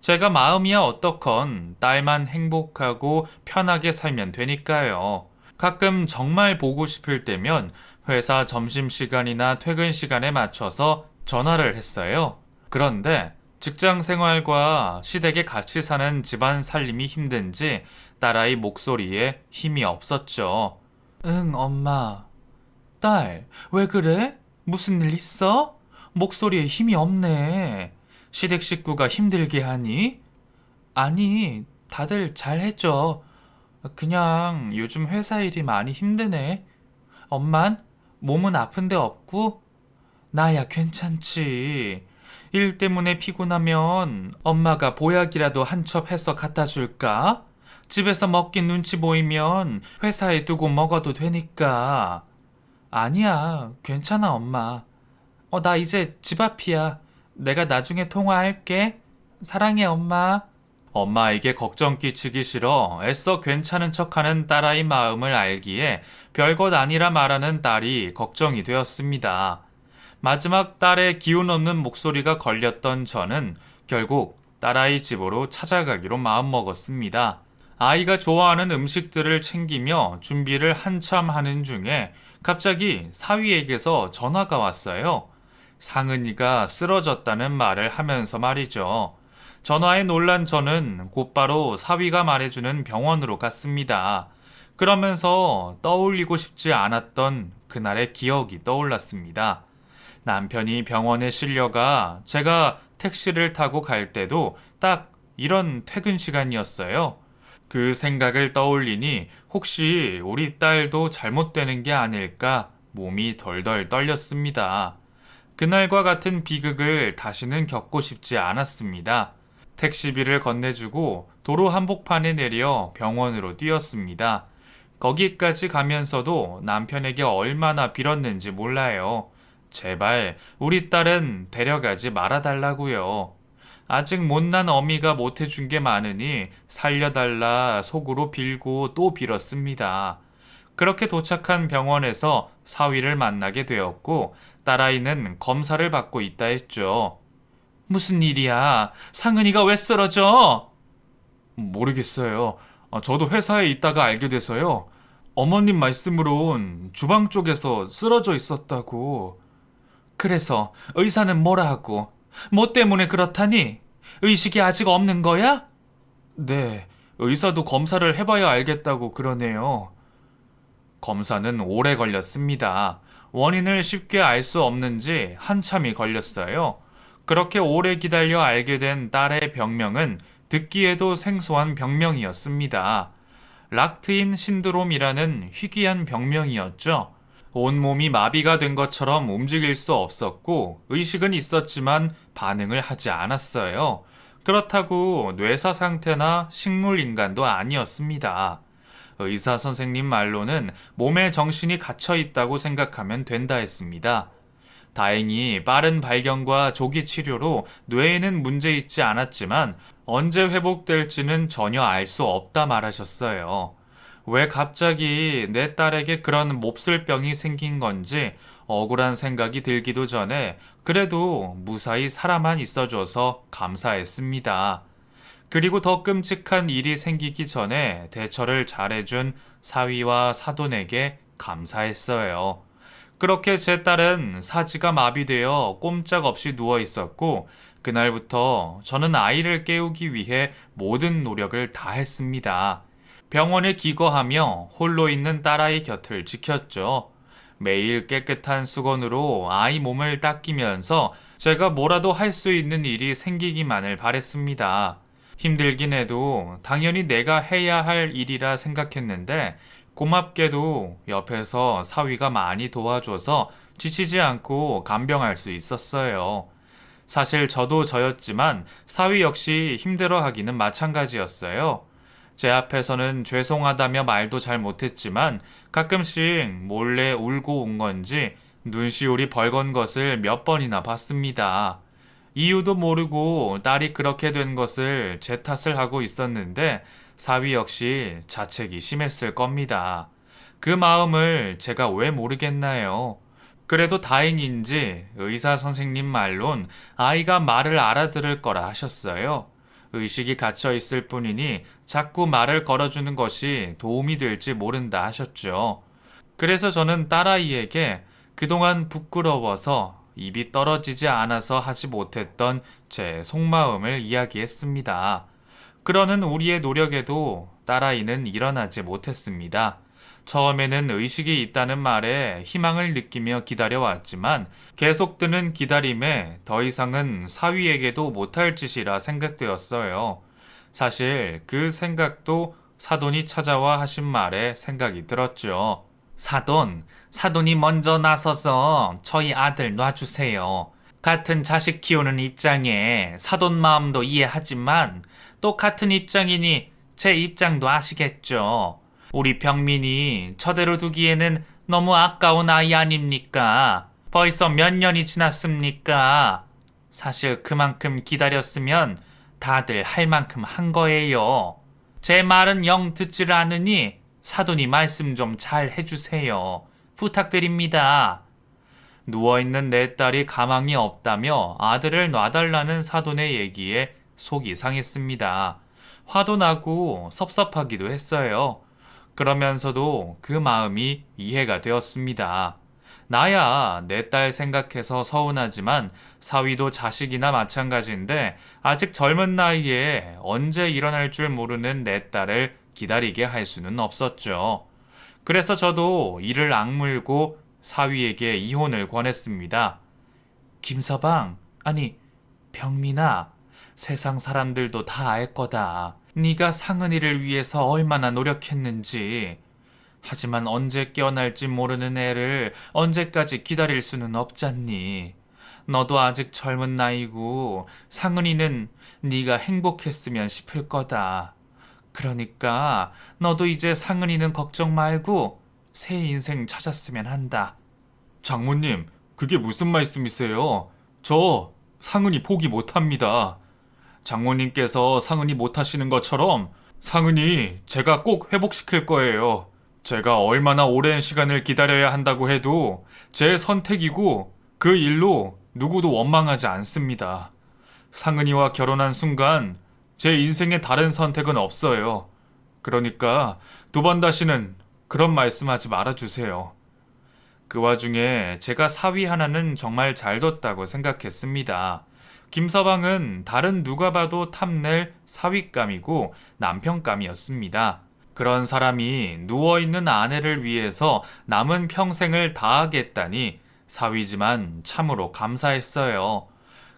제가 마음이야 어떡건 딸만 행복하고 편하게 살면 되니까요. 가끔 정말 보고 싶을 때면 회사 점심시간이나 퇴근 시간에 맞춰서 전화를 했어요. 그런데 직장 생활과 시댁에 같이 사는 집안 살림이 힘든지 딸아이 목소리에 힘이 없었죠. 응, 엄마. 딸, 왜 그래? 무슨 일 있어? 목소리에 힘이 없네. 시댁 식구가 힘들게 하니? 아니, 다들 잘해줘. 그냥 요즘 회사 일이 많이 힘드네. 엄만, 몸은 아픈 데 없고? 나야 괜찮지. 일 때문에 피곤하면 엄마가 보약이라도 한 첩 해서 갖다 줄까? 집에서 먹긴 눈치 보이면 회사에 두고 먹어도 되니까. 아니야, 괜찮아, 엄마. 나 이제 집 앞이야. 내가 나중에 통화할게. 사랑해, 엄마. 엄마에게 걱정 끼치기 싫어 애써 괜찮은 척하는 딸아이 마음을 알기에 별것 아니라 말하는 딸이 걱정이 되었습니다. 마지막 딸의 기운 없는 목소리가 걸렸던 저는 결국 딸아이 집으로 찾아가기로 마음먹었습니다. 아이가 좋아하는 음식들을 챙기며 준비를 한참 하는 중에 갑자기 사위에게서 전화가 왔어요. 상은이가 쓰러졌다는 말을 하면서 말이죠. 전화에 놀란 저는 곧바로 사위가 말해주는 병원으로 갔습니다. 그러면서 떠올리고 싶지 않았던 그날의 기억이 떠올랐습니다. 남편이 병원에 실려가 제가 택시를 타고 갈 때도 딱 이런 퇴근 시간이었어요. 그 생각을 떠올리니 혹시 우리 딸도 잘못되는 게 아닐까 몸이 덜덜 떨렸습니다. 그날과 같은 비극을 다시는 겪고 싶지 않았습니다. 택시비를 건네주고 도로 한복판에 내려 병원으로 뛰었습니다. 거기까지 가면서도 남편에게 얼마나 빌었는지 몰라요. 제발 우리 딸은 데려가지 말아달라고요. 아직 못난 어미가 못해준 게 많으니 살려달라 속으로 빌고 또 빌었습니다. 그렇게 도착한 병원에서 사위를 만나게 되었고 딸아이는 검사를 받고 있다 했죠. 무슨 일이야? 상은이가 왜 쓰러져? 모르겠어요. 저도 회사에 있다가 알게 돼서요. 어머님 말씀으론 주방 쪽에서 쓰러져 있었다고. 그래서 의사는 뭐라 하고? 뭐 때문에 그렇다니? 의식이 아직 없는 거야? 네, 의사도 검사를 해봐야 알겠다고 그러네요. 검사는 오래 걸렸습니다. 원인을 쉽게 알 수 없는지 한참이 걸렸어요. 그렇게 오래 기다려 알게 된 딸의 병명은 듣기에도 생소한 병명이었습니다. 락트인 신드롬이라는 희귀한 병명이었죠. 온몸이 마비가 된 것처럼 움직일 수 없었고 의식은 있었지만 반응을 하지 않았어요. 그렇다고 뇌사 상태나 식물 인간도 아니었습니다. 의사 선생님 말로는 몸에 정신이 갇혀 있다고 생각하면 된다 했습니다. 다행히 빠른 발견과 조기 치료로 뇌에는 문제 있지 않았지만 언제 회복될지는 전혀 알 수 없다 말하셨어요. 왜 갑자기 내 딸에게 그런 몹쓸 병이 생긴 건지 억울한 생각이 들기도 전에 그래도 무사히 살아만 있어줘서 감사했습니다. 그리고 더 끔찍한 일이 생기기 전에 대처를 잘해준 사위와 사돈에게 감사했어요. 그렇게 제 딸은 사지가 마비되어 꼼짝없이 누워 있었고, 그날부터 저는 아이를 깨우기 위해 모든 노력을 다했습니다. 병원에 기거하며 홀로 있는 딸아이 곁을 지켰죠. 매일 깨끗한 수건으로 아이 몸을 닦이면서 제가 뭐라도 할 수 있는 일이 생기기만을 바랬습니다. 힘들긴 해도 당연히 내가 해야 할 일이라 생각했는데 고맙게도 옆에서 사위가 많이 도와줘서 지치지 않고 간병할 수 있었어요. 사실 저도 저였지만 사위 역시 힘들어하기는 마찬가지였어요. 제 앞에서는 죄송하다며 말도 잘 못했지만 가끔씩 몰래 울고 온 건지 눈시울이 벌건 것을 몇 번이나 봤습니다. 이유도 모르고 딸이 그렇게 된 것을 제 탓을 하고 있었는데 사위 역시 자책이 심했을 겁니다. 그 마음을 제가 왜 모르겠나요? 그래도 다행인지 의사 선생님 말론 아이가 말을 알아들을 거라 하셨어요. 의식이 갇혀 있을 뿐이니 자꾸 말을 걸어주는 것이 도움이 될지 모른다 하셨죠. 그래서 저는 딸아이에게 그동안 부끄러워서 입이 떨어지지 않아서 하지 못했던 제 속마음을 이야기했습니다. 그러는 우리의 노력에도 딸아이는 일어나지 못했습니다. 처음에는 의식이 있다는 말에 희망을 느끼며 기다려왔지만 계속 드는 기다림에 더 이상은 사위에게도 못할 짓이라 생각되었어요. 사실 그 생각도 사돈이 찾아와 하신 말에 생각이 들었죠. 사돈이 먼저 나서서 저희 아들 놔주세요. 같은 자식 키우는 입장에 사돈 마음도 이해하지만 또 같은 입장이니 제 입장도 아시겠죠. 우리 병민이 저대로 두기에는 너무 아까운 아이 아닙니까? 벌써 몇 년이 지났습니까? 사실 그만큼 기다렸으면 다들 할 만큼 한 거예요. 제 말은 영 듣질 않으니 사돈이 말씀 좀 잘 해주세요. 부탁드립니다. 누워있는 내 딸이 가망이 없다며 아들을 놔달라는 사돈의 얘기에 속이 상했습니다. 화도 나고 섭섭하기도 했어요. 그러면서도 그 마음이 이해가 되었습니다. 나야 내 딸 생각해서 서운하지만 사위도 자식이나 마찬가지인데 아직 젊은 나이에 언제 일어날 줄 모르는 내 딸을 기다리게 할 수는 없었죠. 그래서 저도 이를 악물고 사위에게 이혼을 권했습니다. 김서방, 아니 병민아, 세상 사람들도 다 알 거다. 네가 상은이를 위해서 얼마나 노력했는지. 하지만 언제 깨어날지 모르는 애를 언제까지 기다릴 수는 없잖니. 너도 아직 젊은 나이고 상은이는 네가 행복했으면 싶을 거다. 그러니까 너도 이제 상은이는 걱정 말고 새 인생 찾았으면 한다. 장모님, 그게 무슨 말씀이세요? 저 상은이 포기 못합니다. 장모님께서 상은이 못하시는 것처럼 상은이 제가 꼭 회복시킬 거예요. 제가 얼마나 오랜 시간을 기다려야 한다고 해도 제 선택이고 그 일로 누구도 원망하지 않습니다. 상은이와 결혼한 순간 제 인생에 다른 선택은 없어요. 그러니까 두 번 다시는 그런 말씀하지 말아주세요. 그 와중에 제가 사위 하나는 정말 잘 뒀다고 생각했습니다. 김서방은 다른 누가 봐도 탐낼 사위감이고 남편감이었습니다. 그런 사람이 누워있는 아내를 위해서 남은 평생을 다하겠다니 사위지만 참으로 감사했어요.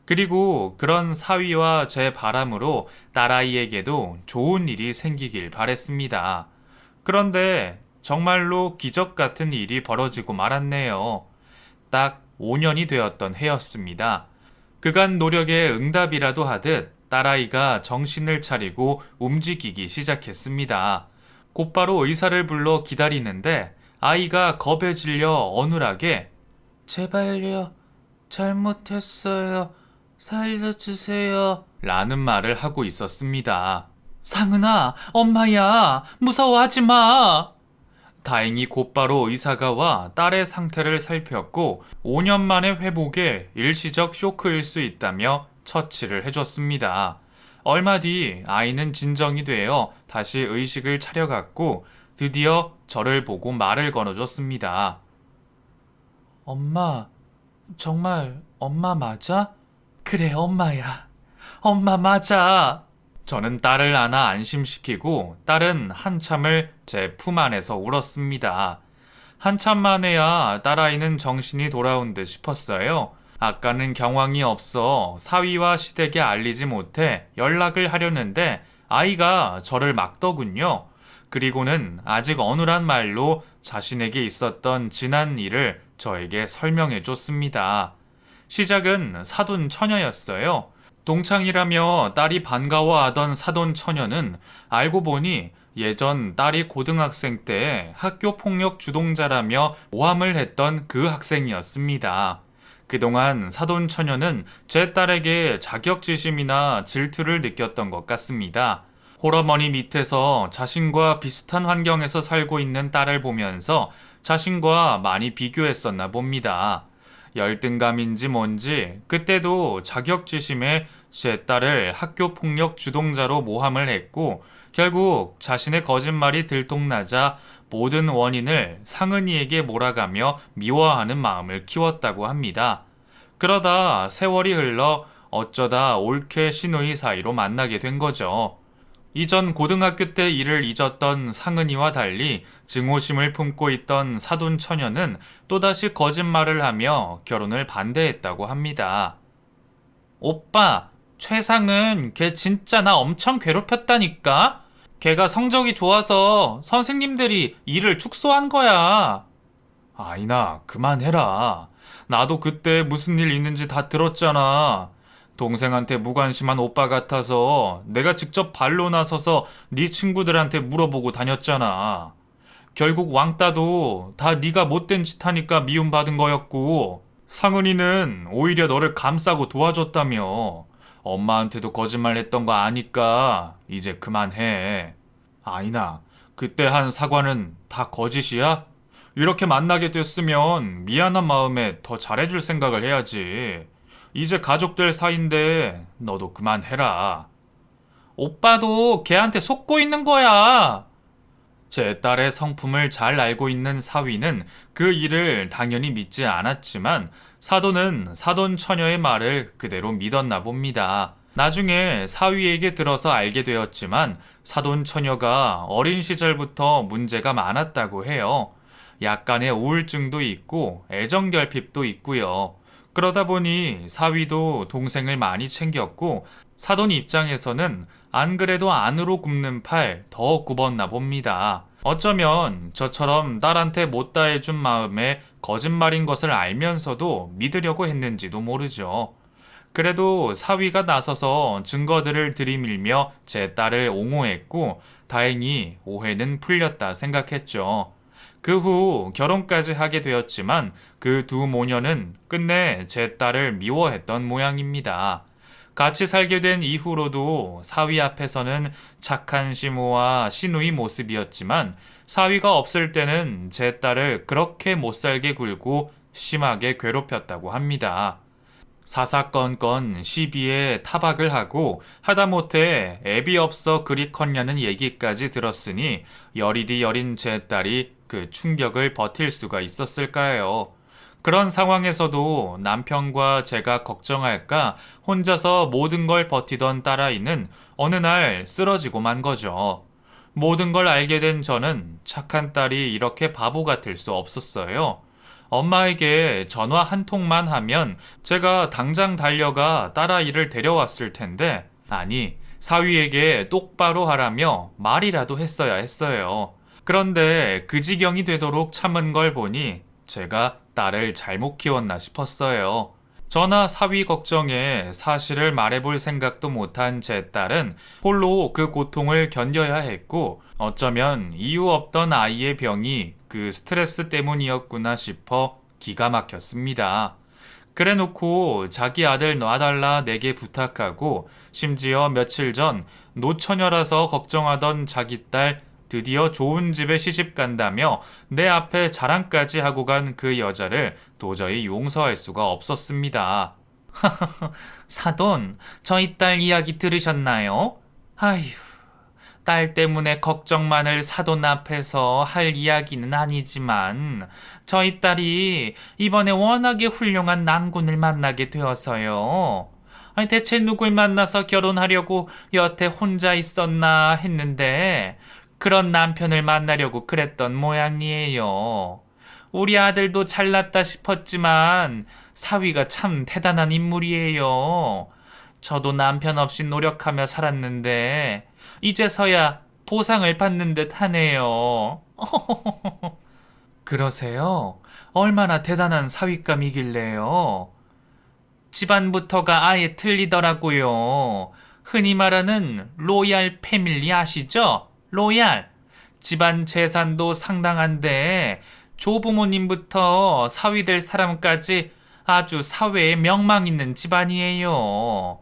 그리고 그런 사위와 제 바람으로 딸아이에게도 좋은 일이 생기길 바랬습니다. 그런데 정말로 기적 같은 일이 벌어지고 말았네요. 딱 5년이 되었던 해였습니다. 그간 노력의 응답이라도 하듯 딸아이가 정신을 차리고 움직이기 시작했습니다. 곧바로 의사를 불러 기다리는데 아이가 겁에 질려 어눌하게 제발요, 잘못했어요, 살려주세요 라는 말을 하고 있었습니다. 상은아, 엄마야, 무서워하지 마. 다행히 곧바로 의사가 와 딸의 상태를 살폈고 5년 만의 회복에 일시적 쇼크일 수 있다며 처치를 해줬습니다. 얼마 뒤 아이는 진정이 되어 다시 의식을 차려갔고 드디어 저를 보고 말을 걸어줬습니다. 엄마, 정말 엄마 맞아? 그래, 엄마야. 엄마 맞아. 저는 딸을 안아 안심시키고 딸은 한참을 제 품 안에서 울었습니다. 한참 만에야 딸아이는 정신이 돌아온 듯 싶었어요. 아까는 경황이 없어 사위와 시댁에 알리지 못해 연락을 하려는데 아이가 저를 막더군요. 그리고는 아직 어눌한 말로 자신에게 있었던 지난 일을 저에게 설명해 줬습니다. 시작은 사돈 처녀였어요. 동창이라며 딸이 반가워하던 사돈 처녀는 알고 보니 예전 딸이 고등학생 때 학교 폭력 주동자라며 모함을 했던 그 학생이었습니다. 그동안 사돈 처녀는 제 딸에게 자격지심이나 질투를 느꼈던 것 같습니다. 홀어머니 밑에서 자신과 비슷한 환경에서 살고 있는 딸을 보면서 자신과 많이 비교했었나 봅니다. 열등감인지 뭔지 그때도 자격지심에 제 딸을 학교폭력 주동자로 모함을 했고 결국 자신의 거짓말이 들통나자 모든 원인을 상은이에게 몰아가며 미워하는 마음을 키웠다고 합니다. 그러다 세월이 흘러 어쩌다 올케 시누이 사이로 만나게 된 거죠. 이전 고등학교 때 일을 잊었던 상은이와 달리 증오심을 품고 있던 사돈 처녀는 또다시 거짓말을 하며 결혼을 반대했다고 합니다. 오빠, 최상은 걔 진짜 나 엄청 괴롭혔다니까? 걔가 성적이 좋아서 선생님들이 일을 축소한 거야. 아이나, 그만해라. 나도 그때 무슨 일 있는지 다 들었잖아. 동생한테 무관심한 오빠 같아서 내가 직접 발로 나서서 네 친구들한테 물어보고 다녔잖아. 결국 왕따도 다 네가 못된 짓 하니까 미움받은 거였고, 상은이는 오히려 너를 감싸고 도와줬다며. 엄마한테도 거짓말했던 거 아니까 이제 그만해. 아이나, 그때 한 사과는 다 거짓이야? 이렇게 만나게 됐으면 미안한 마음에 더 잘해줄 생각을 해야지. 이제 가족될 사이인데 너도 그만해라. 오빠도 걔한테 속고 있는 거야. 제 딸의 성품을 잘 알고 있는 사위는 그 일을 당연히 믿지 않았지만 사돈은 사돈 처녀의 말을 그대로 믿었나 봅니다. 나중에 사위에게 들어서 알게 되었지만 사돈 처녀가 어린 시절부터 문제가 많았다고 해요. 약간의 우울증도 있고 애정결핍도 있고요. 그러다 보니 사위도 동생을 많이 챙겼고 사돈 입장에서는 안 그래도 안으로 굽는 팔 더 굽었나 봅니다. 어쩌면 저처럼 딸한테 못다 해준 마음에 거짓말인 것을 알면서도 믿으려고 했는지도 모르죠. 그래도 사위가 나서서 증거들을 들이밀며 제 딸을 옹호했고 다행히 오해는 풀렸다 생각했죠. 그 후 결혼까지 하게 되었지만 그 두 모녀는 끝내 제 딸을 미워했던 모양입니다. 같이 살게 된 이후로도 사위 앞에서는 착한 시모와 시누이 모습이었지만 사위가 없을 때는 제 딸을 그렇게 못살게 굴고 심하게 괴롭혔다고 합니다. 사사건건 시비에 타박을 하고 하다못해 애비 없어 그리 컸냐는 얘기까지 들었으니 여리디 여린 제 딸이 그 충격을 버틸 수가 있었을까요? 그런 상황에서도 남편과 제가 걱정할까 혼자서 모든 걸 버티던 딸아이는 어느 날 쓰러지고 만 거죠. 모든 걸 알게 된 저는 착한 딸이 이렇게 바보 같을 수 없었어요. 엄마에게 전화 한 통만 하면 제가 당장 달려가 딸아이를 데려왔을 텐데, 아니, 사위에게 똑바로 하라며 말이라도 했어야 했어요. 그런데 그 지경이 되도록 참은 걸 보니 제가 딸을 잘못 키웠나 싶었어요. 저나 사위 걱정에 사실을 말해볼 생각도 못한 제 딸은 홀로 그 고통을 견뎌야 했고 어쩌면 이유 없던 아이의 병이 그 스트레스 때문이었구나 싶어 기가 막혔습니다. 그래 놓고 자기 아들 놔달라 내게 부탁하고 심지어 며칠 전 노처녀라서 걱정하던 자기 딸 드디어 좋은 집에 시집 간다며 내 앞에 자랑까지 하고 간 그 여자를 도저히 용서할 수가 없었습니다. 사돈, 저희 딸 이야기 들으셨나요? 아휴, 딸 때문에 걱정만을 사돈 앞에서 할 이야기는 아니지만 저희 딸이 이번에 워낙에 훌륭한 낭군을 만나게 되어서요. 아니, 대체 누굴 만나서 결혼하려고 여태 혼자 있었나 했는데 그런 남편을 만나려고 그랬던 모양이에요. 우리 아들도 잘났다 싶었지만 사위가 참 대단한 인물이에요. 저도 남편 없이 노력하며 살았는데 이제서야 보상을 받는 듯 하네요. 그러세요? 얼마나 대단한 사위감이길래요? 집안부터가 아예 틀리더라고요. 흔히 말하는 로얄 패밀리 아시죠? 로얄. 집안 재산도 상당한데 조부모님부터 사위 될 사람까지 아주 사회에 명망 있는 집안이에요.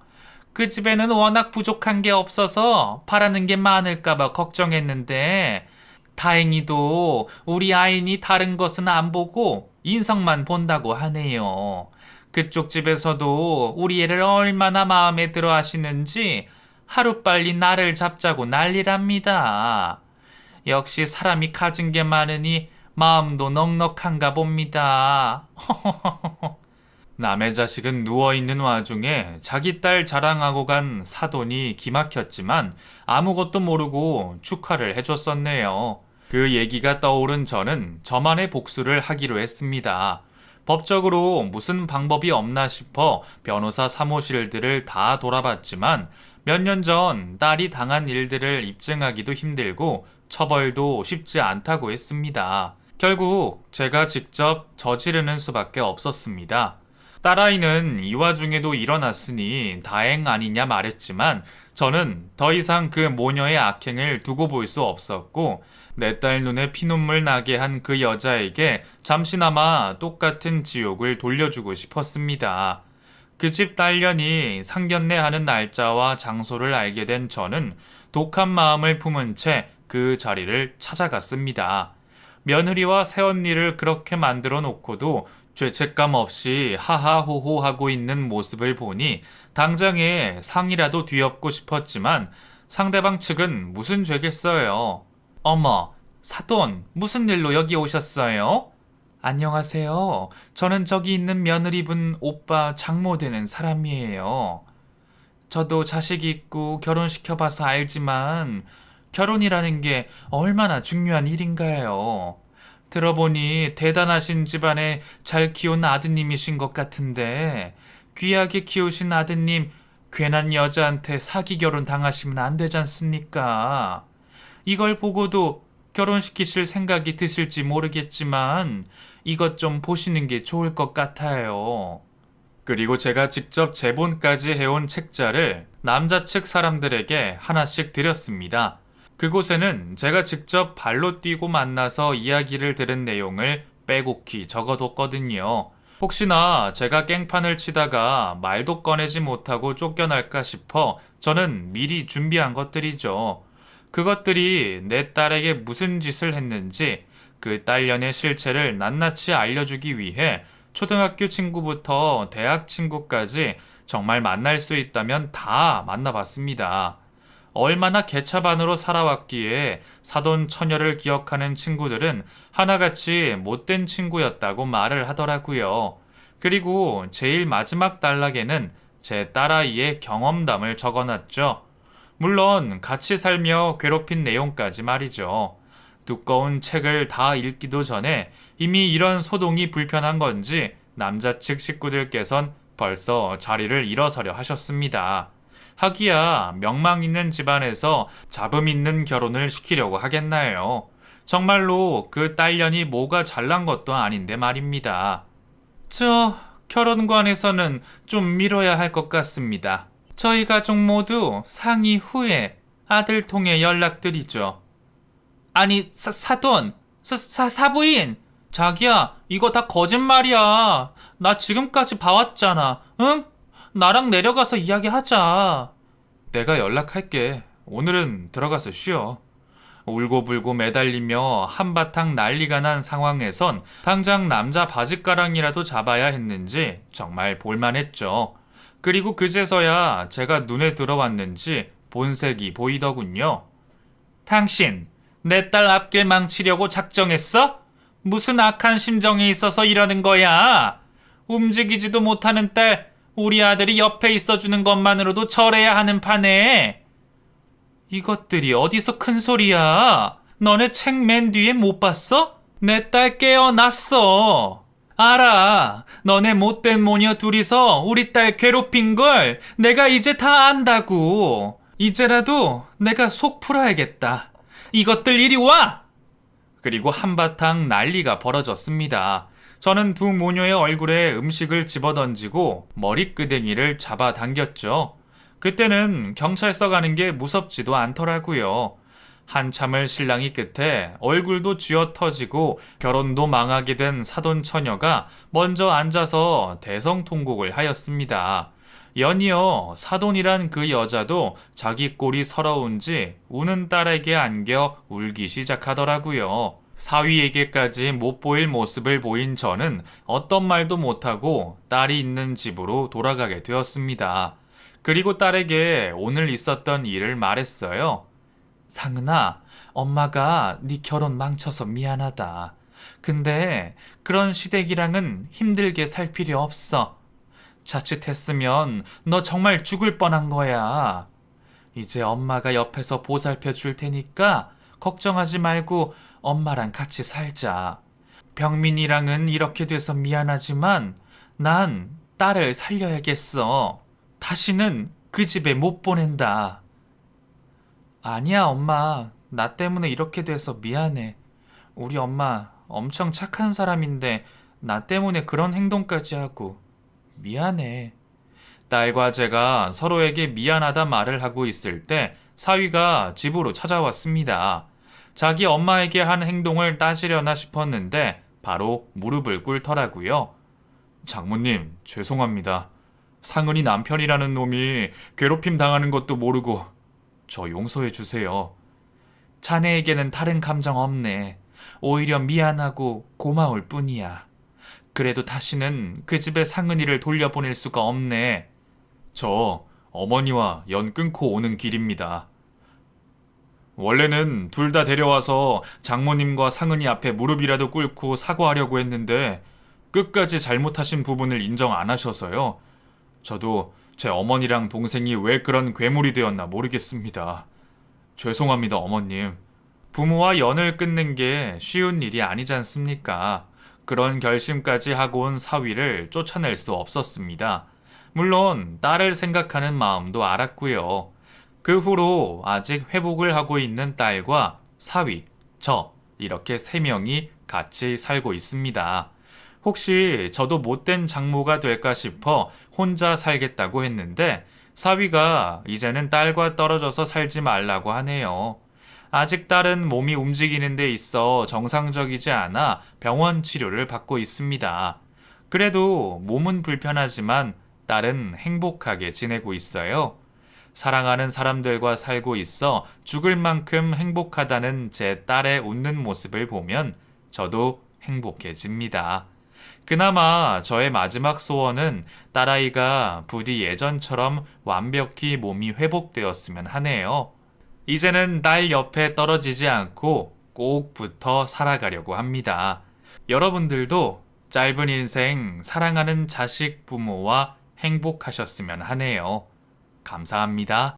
그 집에는 워낙 부족한 게 없어서 바라는 게 많을까봐 걱정했는데 다행히도 우리 아인이 다른 것은 안 보고 인성만 본다고 하네요. 그쪽 집에서도 우리 애를 얼마나 마음에 들어 하시는지 하루빨리 나를 잡자고 난리랍니다. 역시 사람이 가진 게 많으니 마음도 넉넉한가 봅니다. 남의 자식은 누워있는 와중에 자기 딸 자랑하고 간 사돈이 기막혔지만 아무것도 모르고 축하를 해줬었네요. 그 얘기가 떠오른 저는 저만의 복수를 하기로 했습니다. 법적으로 무슨 방법이 없나 싶어 변호사 사무실들을 다 돌아봤지만 몇 년 전 딸이 당한 일들을 입증하기도 힘들고 처벌도 쉽지 않다고 했습니다. 결국 제가 직접 저지르는 수밖에 없었습니다. 딸아이는 이 와중에도 일어났으니 다행 아니냐 말했지만 저는 더 이상 그 모녀의 악행을 두고 볼 수 없었고, 내 딸 눈에 피눈물 나게 한 그 여자에게 잠시나마 똑같은 지옥을 돌려주고 싶었습니다. 그 집 딸년이 상견례 하는 날짜와 장소를 알게 된 저는 독한 마음을 품은 채 그 자리를 찾아갔습니다. 며느리와 새언니를 그렇게 만들어 놓고도 죄책감 없이 하하호호 하고 있는 모습을 보니 당장에 상이라도 뒤엎고 싶었지만 상대방 측은 무슨 죄겠어요. 어머, 사돈, 무슨 일로 여기 오셨어요? 안녕하세요. 저는 저기 있는 며느리분 오빠 장모 되는 사람이에요. 저도 자식 있고 결혼시켜봐서 알지만 결혼이라는 게 얼마나 중요한 일인가요? 들어보니 대단하신 집안에 잘 키운 아드님이신 것 같은데 귀하게 키우신 아드님 괜한 여자한테 사기 결혼 당하시면 안 되지 않습니까? 이걸 보고도 결혼시키실 생각이 드실지 모르겠지만 이것 좀 보시는 게 좋을 것 같아요. 그리고 제가 직접 제본까지 해온 책자를 남자 측 사람들에게 하나씩 드렸습니다. 그곳에는 제가 직접 발로 뛰고 만나서 이야기를 들은 내용을 빼곡히 적어뒀거든요. 혹시나 제가 깽판을 치다가 말도 꺼내지 못하고 쫓겨날까 싶어 저는 미리 준비한 것들이죠. 그것들이 내 딸에게 무슨 짓을 했는지 그 딸년의 실체를 낱낱이 알려주기 위해 초등학교 친구부터 대학 친구까지 정말 만날 수 있다면 다 만나봤습니다. 얼마나 개차반으로 살아왔기에 사돈 처녀를 기억하는 친구들은 하나같이 못된 친구였다고 말을 하더라고요. 그리고 제일 마지막 단락에는 제 딸아이의 경험담을 적어놨죠. 물론 같이 살며 괴롭힌 내용까지 말이죠. 두꺼운 책을 다 읽기도 전에 이미 이런 소동이 불편한 건지 남자 측 식구들께선 벌써 자리를 일어서려 하셨습니다. 하기야 명망 있는 집안에서 자금 있는 결혼을 시키려고 하겠나요? 정말로 그 딸년이 뭐가 잘난 것도 아닌데 말입니다. 결혼관에서는 좀 미뤄야 할 것 같습니다. 저희 가족 모두 상의 후에 아들 통해 연락드리죠. 아니, 사돈, 사부인! 자기야, 이거 다 거짓말이야. 나 지금까지 봐왔잖아. 응? 나랑 내려가서 이야기하자. 내가 연락할게. 오늘은 들어가서 쉬어. 울고불고 매달리며 한바탕 난리가 난 상황에선 당장 남자 바짓가랑이라도 잡아야 했는지 정말 볼만했죠. 그리고 그제서야 제가 눈에 들어왔는지 본색이 보이더군요. 당신, 내 딸 앞길 망치려고 작정했어? 무슨 악한 심정이 있어서 이러는 거야? 움직이지도 못하는 딸, 우리 아들이 옆에 있어주는 것만으로도 절해야 하는 판에. 이것들이 어디서 큰 소리야? 너네 책 맨 뒤에 못 봤어? 내 딸 깨어났어. 알아. 너네 못된 모녀 둘이서 우리 딸 괴롭힌 걸 내가 이제 다 안다고. 이제라도 내가 속 풀어야겠다. 이것들 이리 와! 그리고 한바탕 난리가 벌어졌습니다. 저는 두 모녀의 얼굴에 음식을 집어던지고 머리끄댕이를 잡아당겼죠. 그때는 경찰서 가는 게 무섭지도 않더라고요. 한참을 실랑이 끝에 얼굴도 쥐어 터지고 결혼도 망하게 된 사돈 처녀가 먼저 앉아서 대성통곡을 하였습니다. 연이어 사돈이란 그 여자도 자기 꼴이 서러운지 우는 딸에게 안겨 울기 시작하더라고요. 사위에게까지 못 보일 모습을 보인 저는 어떤 말도 못하고 딸이 있는 집으로 돌아가게 되었습니다. 그리고 딸에게 오늘 있었던 일을 말했어요. 상은아, 엄마가 네 결혼 망쳐서 미안하다. 근데 그런 시댁이랑은 힘들게 살 필요 없어. 자칫했으면 너 정말 죽을 뻔한 거야. 이제 엄마가 옆에서 보살펴 줄 테니까 걱정하지 말고 엄마랑 같이 살자. 병민이랑은 이렇게 돼서 미안하지만 난 딸을 살려야겠어. 다시는 그 집에 못 보낸다. 아니야, 엄마. 나 때문에 이렇게 돼서 미안해. 우리 엄마 엄청 착한 사람인데 나 때문에 그런 행동까지 하고 미안해. 딸과 제가 서로에게 미안하다 말을 하고 있을 때 사위가 집으로 찾아왔습니다. 자기 엄마에게 한 행동을 따지려나 싶었는데 바로 무릎을 꿇더라고요. 장모님, 죄송합니다. 상은이 남편이라는 놈이 괴롭힘 당하는 것도 모르고 저 용서해 주세요. 자네에게는 다른 감정 없네. 오히려 미안하고 고마울 뿐이야. 그래도 다시는 그 집에 상은이를 돌려보낼 수가 없네. 저 어머니와 연 끊고 오는 길입니다. 원래는 둘 다 데려와서 장모님과 상은이 앞에 무릎이라도 꿇고 사과하려고 했는데 끝까지 잘못하신 부분을 인정 안 하셔서요. 저도 제 어머니랑 동생이 왜 그런 괴물이 되었나 모르겠습니다. 죄송합니다, 어머님. 부모와 연을 끊는 게 쉬운 일이 아니지 않습니까? 그런 결심까지 하고 온 사위를 쫓아낼 수 없었습니다. 물론 딸을 생각하는 마음도 알았고요. 그 후로 아직 회복을 하고 있는 딸과 사위, 저 이렇게 세 명이 같이 살고 있습니다. 혹시 저도 못된 장모가 될까 싶어 혼자 살겠다고 했는데 사위가 이제는 딸과 떨어져서 살지 말라고 하네요. 아직 딸은 몸이 움직이는 데 있어 정상적이지 않아 병원 치료를 받고 있습니다. 그래도 몸은 불편하지만 딸은 행복하게 지내고 있어요. 사랑하는 사람들과 살고 있어 죽을 만큼 행복하다는 제 딸의 웃는 모습을 보면 저도 행복해집니다. 그나마 저의 마지막 소원은 딸아이가 부디 예전처럼 완벽히 몸이 회복되었으면 하네요. 이제는 딸 옆에 떨어지지 않고 꼭 붙어 살아가려고 합니다. 여러분들도 짧은 인생 사랑하는 자식 부모와 행복하셨으면 하네요. 감사합니다.